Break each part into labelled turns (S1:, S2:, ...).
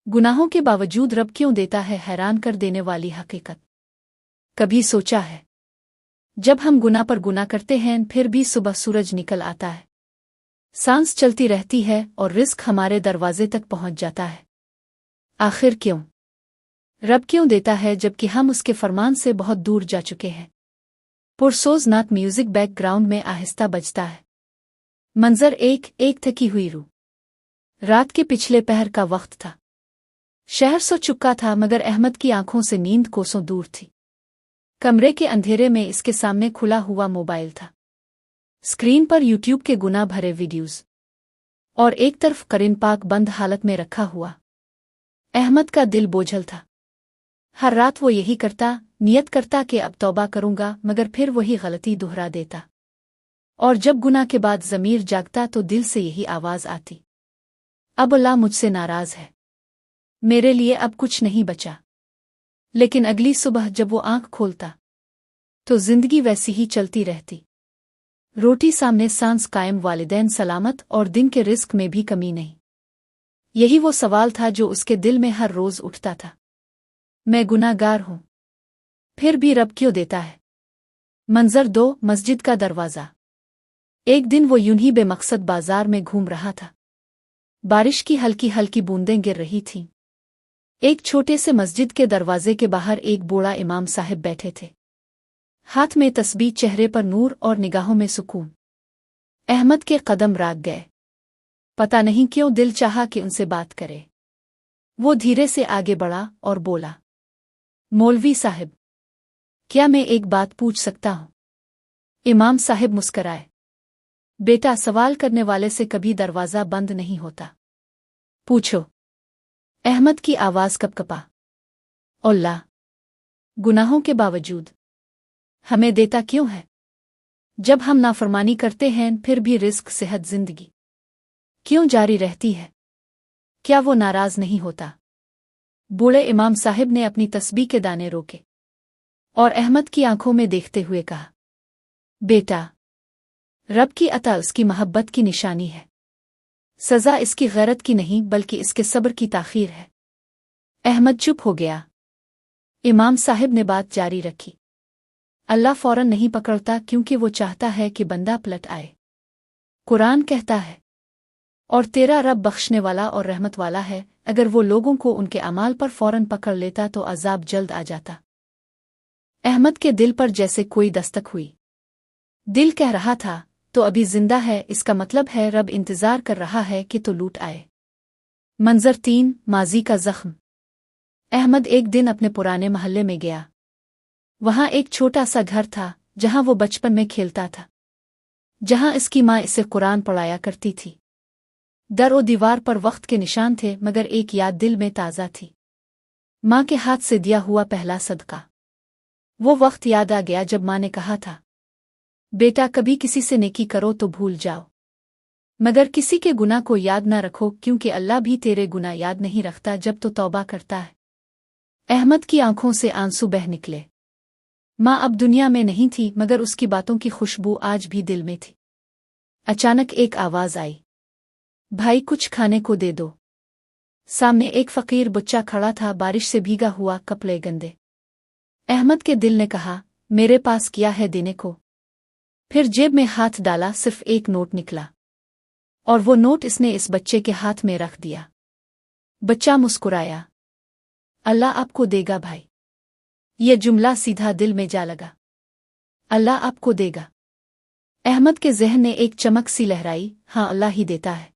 S1: गुनाहों के बावजूद रब क्यों देता है हैरान कर देने वाली हकीकत। कभी सोचा है जब हम गुनाह पर गुनाह करते हैं फिर भी सुबह सूरज निकल आता है, सांस चलती रहती है और रिस्क हमारे दरवाजे तक पहुंच जाता है। आखिर क्यों? रब क्यों देता है जबकि हम उसके फरमान से बहुत दूर जा चुके हैं। पुरसोजनाक म्यूजिक बैकग्राउंड में आहिस्ता बजता है। मंजर एक थकी हुई रूह। रात के पिछले पहर का वक्त था। शहर सो चुका था मगर अहमद की आंखों से नींद कोसों दूर थी। कमरे के अंधेरे में इसके सामने खुला हुआ मोबाइल था। स्क्रीन पर यूट्यूब के गुनाह भरे वीडियोस और एक तरफ करीन पाक बंद हालत में रखा हुआ। अहमद का दिल बोझल था। हर रात वो यही करता, नियत करता कि अब तौबा करूंगा, मगर फिर वही गलती दोहरा देता। और जब गुनाह के बाद ज़मीर जागता तो दिल से यही आवाज़ आती, अब अल्लाह मुझसे नाराज़ है, मेरे लिए अब कुछ नहीं बचा। लेकिन अगली सुबह जब वो आंख खोलता तो जिंदगी वैसी ही चलती रहती। रोटी सामने, सांस कायम, वालिदैन सलामत और दिन के रिस्क में भी कमी नहीं। यही वो सवाल था जो उसके दिल में हर रोज उठता था। मैं गुनाहगार हूं, फिर भी रब क्यों देता है। मंजर 2, मस्जिद का दरवाज़ा। एक दिन वो यूं ही बेमकसद बाजार में घूम रहा था। बारिश की हल्की हल्की बूंदें गिर रही थीं। एक छोटे से मस्जिद के दरवाजे के बाहर एक बूढ़ा इमाम साहब बैठे थे, हाथ में तस्बीह, चेहरे पर नूर और निगाहों में सुकून। अहमद के कदम राग गए। पता नहीं क्यों दिल चाहा कि उनसे बात करे। वो धीरे से आगे बढ़ा और बोला, मौलवी साहब, क्या मैं एक बात पूछ सकता हूं? इमाम साहब मुस्कराए। बेटा, सवाल करने वाले से कभी दरवाज़ा बंद नहीं होता, पूछो। अहमद की आवाज़ कपकपा। अल्लाह गुनाहों के बावजूद हमें देता क्यों है? जब हम नाफरमानी करते हैं फिर भी रिस्क, सेहत, जिंदगी क्यों जारी रहती है? क्या वो नाराज नहीं होता? बूढ़े इमाम साहब ने अपनी तस्बीह के दाने रोके और अहमद की आंखों में देखते हुए कहा, बेटा, रब की अता उसकी मोहब्बत की निशानी है। सज़ा इसकी गैरत की नहीं बल्कि इसके सब्र की ताख़ीर है। अहमद चुप हो गया। इमाम साहब ने बात जारी रखी, अल्लाह फौरन नहीं पकड़ता क्योंकि वो चाहता है कि बंदा पलट आए। कुरान कहता है, और तेरा रब बख्शने वाला और रहमत वाला है। अगर वो लोगों को उनके अमाल पर फौरन पकड़ लेता तो अजाब जल्द आ जाता। अहमद के दिल पर जैसे कोई दस्तक हुई। दिल कह रहा था, तो अभी जिंदा है, इसका मतलब है रब इंतजार कर रहा है कि तो लूट आए। मंजर 3, माजी का जख्म। अहमद एक दिन अपने पुराने मोहल्ले में गया। वहां एक छोटा सा घर था जहां वो बचपन में खेलता था, जहां इसकी माँ इसे कुरान पढ़ाया करती थी। दर और दीवार पर वक्त के निशान थे मगर एक याद दिल में ताज़ा थी, माँ के हाथ से दिया हुआ पहला सदका। वो वक्त याद आ गया जब माँ ने कहा था, बेटा, कभी किसी से नेकी करो तो भूल जाओ, मगर किसी के गुनाह को याद न रखो क्योंकि अल्लाह भी तेरे गुनाह याद नहीं रखता जब तो तौबा करता है। अहमद की आंखों से आंसू बह निकले। माँ अब दुनिया में नहीं थी मगर उसकी बातों की खुशबू आज भी दिल में थी। अचानक एक आवाज़ आई, भाई, कुछ खाने को दे दो। सामने एक फकीर बच्चा खड़ा था, बारिश से भीगा हुआ, कपड़े गंदे। अहमद के दिल ने कहा, मेरे पास क्या है देने को? फिर जेब में हाथ डाला, सिर्फ एक नोट निकला और वो नोट इसने इस बच्चे के हाथ में रख दिया। बच्चा मुस्कुराया, अल्लाह आपको देगा भाई। ये जुमला सीधा दिल में जा लगा। अल्लाह आपको देगा। अहमद के ज़हन ने एक चमक सी लहराई, हाँ, अल्लाह ही देता है,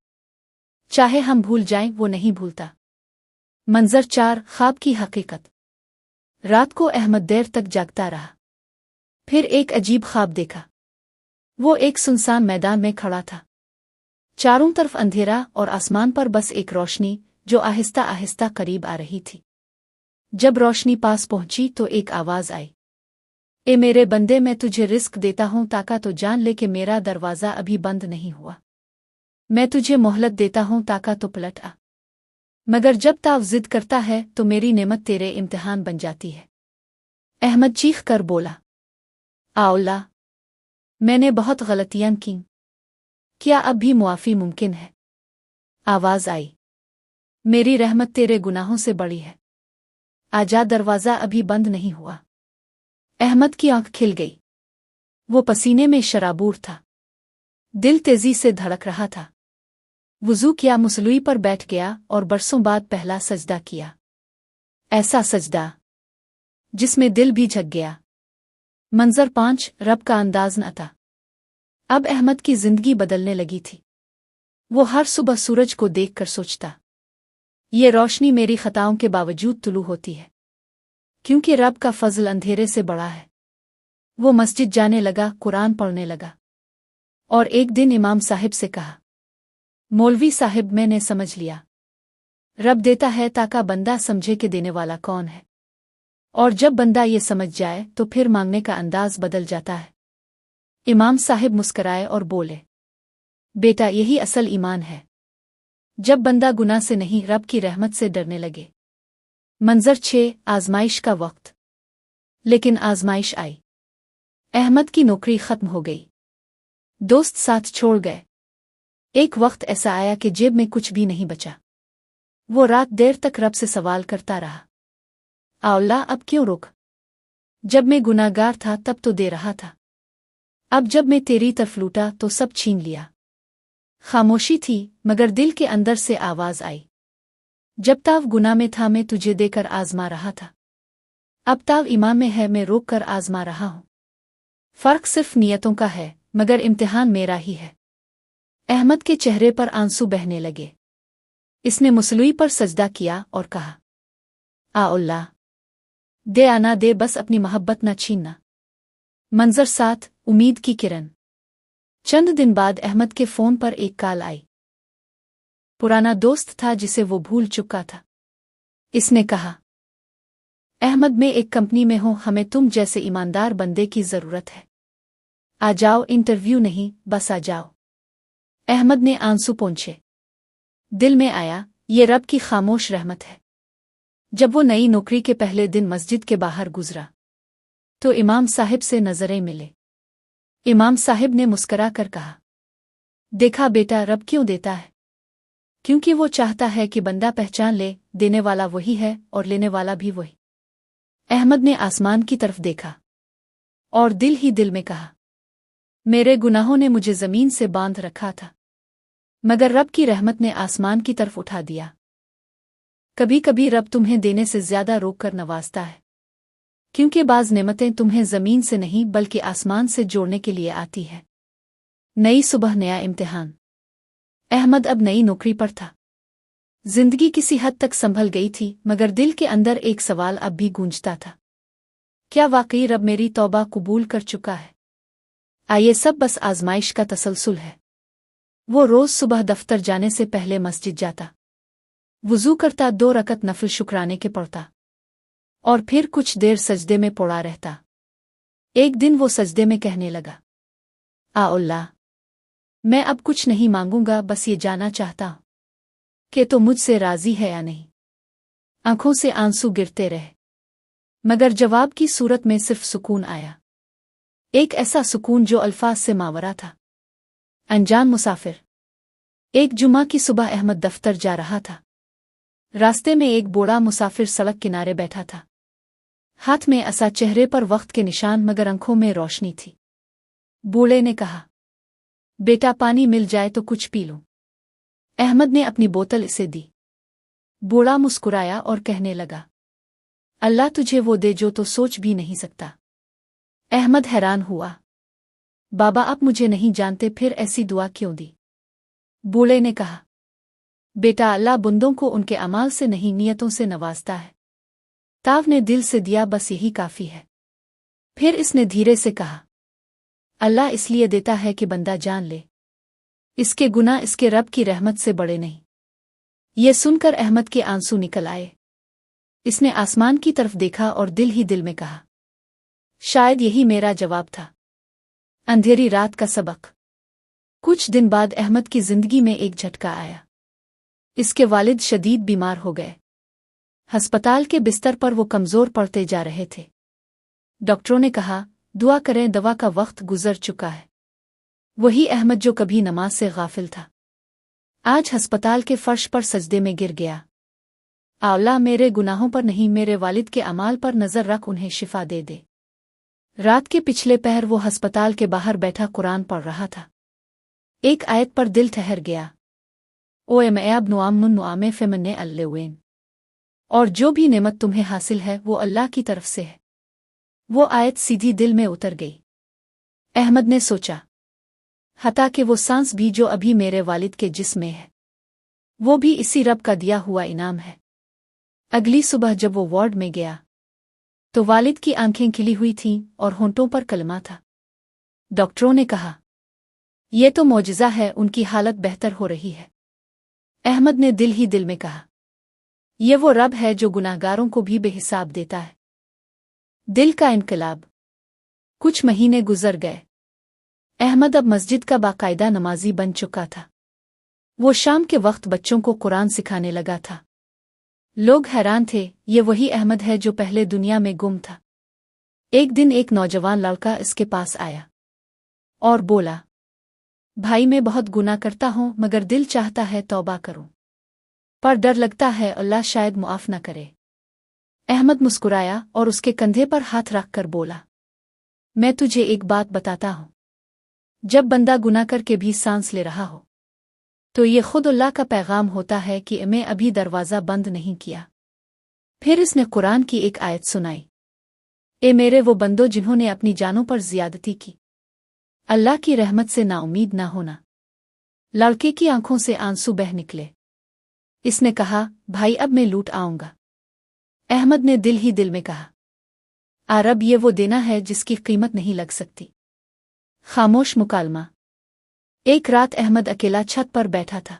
S1: चाहे हम भूल जाएं वो नहीं भूलता। मंजर 4, ख्वाब की हकीकत। रात को अहमद देर तक जागता रहा। फिर एक अजीब ख्वाब देखा। वो एक सुनसान मैदान में खड़ा था, चारों तरफ अंधेरा और आसमान पर बस एक रोशनी जो आहिस्ता आहिस्ता करीब आ रही थी। जब रोशनी पास पहुंची तो एक आवाज़ आई, ए मेरे बंदे, मैं तुझे रिस्क देता हूं, ताका तो जान ले कि मेरा दरवाज़ा अभी बंद नहीं हुआ। मैं तुझे मोहलत देता हूं, ताका तो पलट आ, मगर जब ताव जिद करता है तो मेरी नेमत तेरे इम्तिहान बन जाती है। अहमद चीख कर बोला, अल्लाह, मैंने बहुत गलतियां की, क्या अब भी मुआफ़ी मुमकिन है? आवाज़ आई, मेरी रहमत तेरे गुनाहों से बड़ी है। आजा, दरवाज़ा अभी बंद नहीं हुआ। अहमद की आंख खिल गई। वो पसीने में शराबूर था। दिल तेजी से धड़क रहा था। वुज़ू किया, मुसल्ली पर बैठ गया और बरसों बाद पहला सजदा किया। ऐसा सजदा जिसमें दिल भी झक गया। मंजर 5, रब का अंदाज न था। अब अहमद की जिंदगी बदलने लगी थी। वो हर सुबह सूरज को देखकर सोचता, ये रोशनी मेरी खताओं के बावजूद तुलू होती है, क्योंकि रब का फजल अंधेरे से बड़ा है। वो मस्जिद जाने लगा, कुरान पढ़ने लगा, और एक दिन इमाम साहिब से कहा, मौलवी साहिब, मैंने समझ लिया, रब देता है ताकि बंदा समझे कि देने वाला कौन है, और जब बंदा ये समझ जाए तो फिर मांगने का अंदाज बदल जाता है। इमाम साहिब मुस्कराए और बोले, बेटा, यही असल ईमान है, जब बंदा गुनाह से नहीं रब की रहमत से डरने लगे। मंजर 6, आजमाइश का वक्त। लेकिन आजमाइश आई। अहमद की नौकरी खत्म हो गई। दोस्त साथ छोड़ गए। एक वक्त ऐसा आया कि जेब में कुछ भी नहीं बचा। वो रात देर तक रब से सवाल करता रहा, अल्लाह, अब क्यों रोक? जब मैं गुनाहगार था तब तो दे रहा था, अब जब मैं तेरी तरफ लूटा तो सब छीन लिया। खामोशी थी, मगर दिल के अंदर से आवाज आई, जब ताव गुनाह में था मैं तुझे देकर आजमा रहा था, अब ताव ईमान में है मैं रोक कर आजमा रहा हूं। फर्क सिर्फ नियतों का है, मगर इम्तिहान मेरा ही है। अहमद के चेहरे पर आंसू बहने लगे। इसने मुसल्ली पर सजदा किया और कहा, अल्लाह, दे आना दे, बस अपनी मोहब्बत न छीनना। मंजर 7, उम्मीद की किरण। चंद दिन बाद अहमद के फोन पर एक कॉल आई। पुराना दोस्त था जिसे वो भूल चुका था। इसने कहा, अहमद, मैं एक कंपनी में हूं, हमें तुम जैसे ईमानदार बंदे की जरूरत है। आ जाओ, इंटरव्यू नहीं, बस आ जाओ। अहमद ने आंसू पोंछे। दिल में आया, ये रब की खामोश रहमत है। जब वो नई नौकरी के पहले दिन मस्जिद के बाहर गुजरा तो इमाम साहिब से नजरें मिले। इमाम साहिब ने मुस्करा कर कहा, देखा बेटा, रब क्यों देता है? क्योंकि वो चाहता है कि बंदा पहचान ले, देने वाला वही है और लेने वाला भी वही। अहमद ने आसमान की तरफ देखा और दिल ही दिल में कहा, मेरे गुनाहों ने मुझे जमीन से बांध रखा था, मगर रब की रहमत ने आसमान की तरफ उठा दिया। कभी कभी रब तुम्हें देने से ज्यादा रोक कर नवाजता है, क्योंकि बाज नेमतें तुम्हें जमीन से नहीं बल्कि आसमान से जोड़ने के लिए आती है। नई सुबह, नया इम्तिहान। अहमद अब नई नौकरी पर था। जिंदगी किसी हद तक संभल गई थी, मगर दिल के अंदर एक सवाल अब भी गूंजता था, क्या वाकई रब मेरी तौबा कबूल कर चुका है? ये सब बस आजमाइश का तसलसल है। वो रोज सुबह दफ्तर जाने से पहले मस्जिद जाता, वुजू करता, 2 रकत नफल शुक्राने के पढ़ता, और फिर कुछ देर सजदे में पड़ा रहता। एक दिन वो सजदे में कहने लगा, अल्लाह, मैं अब कुछ नहीं मांगूंगा, बस ये जानना चाहता हूं कि तो मुझसे राजी है या नहीं। आंखों से आंसू गिरते रहे, मगर जवाब की सूरत में सिर्फ सुकून आया। एक ऐसा सुकून जो अल्फाज से मावरा था। अनजान मुसाफिर। एक जुमा की सुबह अहमद दफ्तर जा रहा था। रास्ते में एक बूढ़ा मुसाफिर सड़क किनारे बैठा था। हाथ में असा, चेहरे पर वक्त के निशान, मगर आंखों में रोशनी थी। बूढ़े ने कहा, बेटा, पानी मिल जाए तो कुछ पी लूं। अहमद ने अपनी बोतल इसे दी। बूढ़ा मुस्कुराया और कहने लगा, अल्लाह तुझे वो दे जो तो सोच भी नहीं सकता। अहमद हैरान हुआ, बाबा, आप मुझे नहीं जानते, फिर ऐसी दुआ क्यों दी? बूढ़े ने कहा, बेटा, अल्लाह बंदों को उनके अमाल से नहीं नियतों से नवाजता है। ताव ने दिल से दिया, बस यही काफी है। फिर इसने धीरे से कहा, अल्लाह इसलिए देता है कि बंदा जान ले, इसके गुनाह इसके रब की रहमत से बड़े नहीं। ये सुनकर अहमद के आंसू निकल आए। इसने आसमान की तरफ देखा और दिल ही दिल में कहा, शायद यही मेरा जवाब था। अंधेरी रात का सबक। कुछ दिन बाद अहमद की जिंदगी में एक झटका आया। इसके वालिद शदीद बीमार हो गए। अस्पताल के बिस्तर पर वो कमजोर पड़ते जा रहे थे। डॉक्टरों ने कहा, दुआ करें, दवा का वक्त गुजर चुका है। वही अहमद जो कभी नमाज से गाफिल था, आज अस्पताल के फर्श पर सजदे में गिर गया। अल्लाह मेरे गुनाहों पर नहीं, मेरे वालिद के अमाल पर नज़र रख, उन्हें शिफा दे दे। रात के पिछले पहर वो अस्पताल के बाहर बैठा कुरान पढ़ रहा था। एक आयत पर दिल ठहर गया। ओ अब नुआमे फ़ेमने अल्लेवेन, और जो भी नेमत तुम्हें हासिल है वो अल्लाह की तरफ से है। वो आयत सीधी दिल में उतर गई। अहमद ने सोचा, हता कि वो सांस भी जो अभी मेरे वालिद के जिस्म में है, वो भी इसी रब का दिया हुआ इनाम है। अगली सुबह जब वो वार्ड में गया तो वालिद की आंखें खिली हुई थीं और होंठों पर कलमा था। डॉक्टरों ने कहा, ये तो मौजिज़ा है, उनकी हालत बेहतर हो रही है। अहमद ने दिल ही दिल में कहा, ये वो रब है जो गुनाहगारों को भी बेहिसाब देता है। दिल का इनकलाब। कुछ महीने गुजर गए। अहमद अब मस्जिद का बाकायदा नमाजी बन चुका था। वो शाम के वक्त बच्चों को कुरान सिखाने लगा था। लोग हैरान थे, ये वही अहमद है जो पहले दुनिया में गुम था। एक दिन एक नौजवान लड़का इसके पास आया और बोला, भाई मैं बहुत गुनाह करता हूँ, मगर दिल चाहता है तौबा करूँ, पर डर लगता है अल्लाह शायद मुआफ न करे। अहमद मुस्कुराया और उसके कंधे पर हाथ रखकर बोला, मैं तुझे एक बात बताता हूँ। जब बंदा गुनाह करके भी सांस ले रहा हो तो ये खुद अल्लाह का पैगाम होता है कि मैं अभी दरवाज़ा बंद नहीं किया। फिर इसने कुरान की एक आयत सुनाई, ए मेरे वो बंदो जिन्होंने अपनी जानों पर ज़्यादती की, अल्लाह की रहमत से नाउमीद ना होना। लड़के की आंखों से आंसू बह निकले। इसने कहा, भाई अब मैं लूट आऊंगा। अहमद ने दिल ही दिल में कहा, रब ये वो देना है जिसकी कीमत नहीं लग सकती। खामोश मुकालमा। एक रात अहमद अकेला छत पर बैठा था।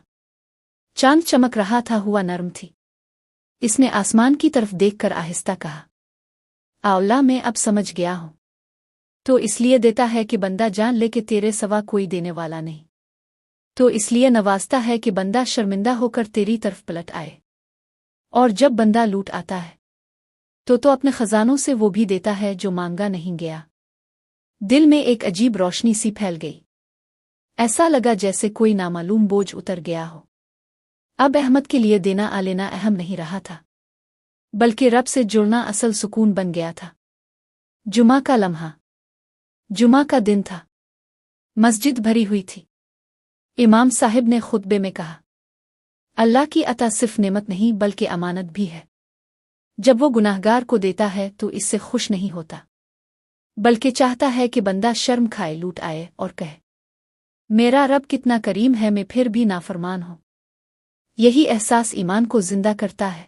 S1: चांद चमक रहा था, हुआ नरम थी। इसने आसमान की तरफ देखकर आहिस्ता कहा, अल्लाह मैं अब समझ गया हूं, तो इसलिए देता है कि बंदा जान ले कि तेरे सिवा कोई देने वाला नहीं, तो इसलिए नवाजता है कि बंदा शर्मिंदा होकर तेरी तरफ पलट आए। और जब बंदा लूट आता है तो अपने खजानों से वो भी देता है जो मांगा नहीं गया। दिल में एक अजीब रोशनी सी फैल गई। ऐसा लगा जैसे कोई नामालूम बोझ उतर गया हो। अब अहमद के लिए देना आ लेना अहम नहीं रहा था, बल्कि रब से जुड़ना असल सुकून बन गया था। जुमा का लम्हा। जुमा का दिन था। मस्जिद भरी हुई थी। इमाम साहिब ने खुतबे में कहा, अल्लाह की अता सिर्फ नेमत नहीं बल्कि अमानत भी है। जब वो गुनाहगार को देता है तो इससे खुश नहीं होता, बल्कि चाहता है कि बंदा शर्म खाए, लूट आए और कहे, मेरा रब कितना करीम है, मैं फिर भी नाफरमान हूं। यही एहसास ईमान को जिंदा करता है।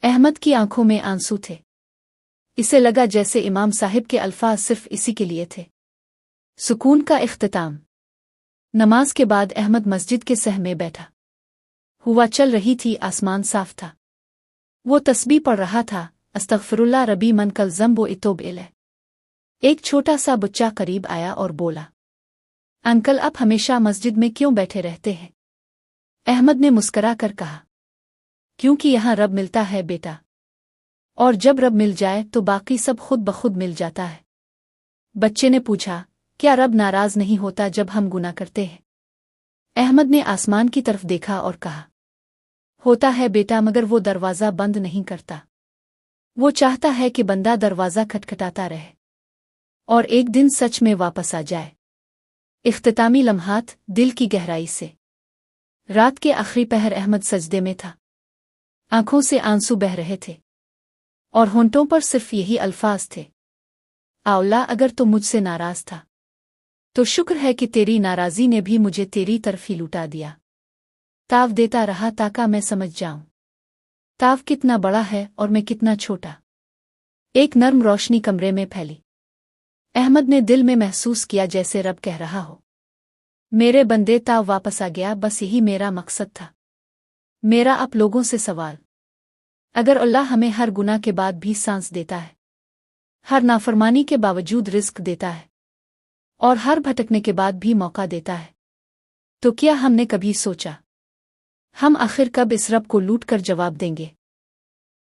S1: अहमद की आंखों में आंसू थे। इसे लगा जैसे इमाम साहिब के अल्फाज सिर्फ इसी के लिए थे। सुकून का इख्तिताम। नमाज के बाद अहमद मस्जिद के सह में बैठा। हुआ चल रही थी, आसमान साफ था। वो तस्बीह पढ़ रहा था, अस्तगफिरुल्लाह रबी मन कल ज़म्बो इतोब इलैह। एक छोटा सा बच्चा करीब आया और बोला, अंकल आप हमेशा मस्जिद में क्यों बैठे रहते हैं? अहमद ने मुस्करा कर कहा, क्योंकि यहाँ रब मिलता है बेटा, और जब रब मिल जाए तो बाकी सब खुद बखुद मिल जाता है। बच्चे ने पूछा, क्या रब नाराज नहीं होता जब हम गुनाह करते हैं? अहमद ने आसमान की तरफ देखा और कहा, होता है बेटा, मगर वो दरवाज़ा बंद नहीं करता। वो चाहता है कि बंदा दरवाज़ा खटखटाता रहे और एक दिन सच में वापस आ जाए। इख्तितामी लम्हात। दिल की गहराई से। रात के आखिरी पहर अहमद सजदे में था। आंखों से आंसू बह रहे थे और होंठों पर सिर्फ यही अल्फाज थे, अल्लाह अगर तो मुझसे नाराज था तो शुक्र है कि तेरी नाराज़ी ने भी मुझे तेरी तरफ ही लुटा दिया। ताव देता रहा ताका मैं समझ जाऊं ताव कितना बड़ा है और मैं कितना छोटा। एक नर्म रोशनी कमरे में फैली। अहमद ने दिल में महसूस किया जैसे रब कह रहा हो, मेरे बंदे, ताव वापस आ गया, बस यही मेरा मकसद था। मेरा आप लोगों से सवाल, अगर अल्लाह हमें हर गुनाह के बाद भी सांस देता है, हर नाफरमानी के बावजूद रिस्क देता है और हर भटकने के बाद भी मौका देता है, तो क्या हमने कभी सोचा हम आखिर कब इस रब को लूट कर जवाब देंगे?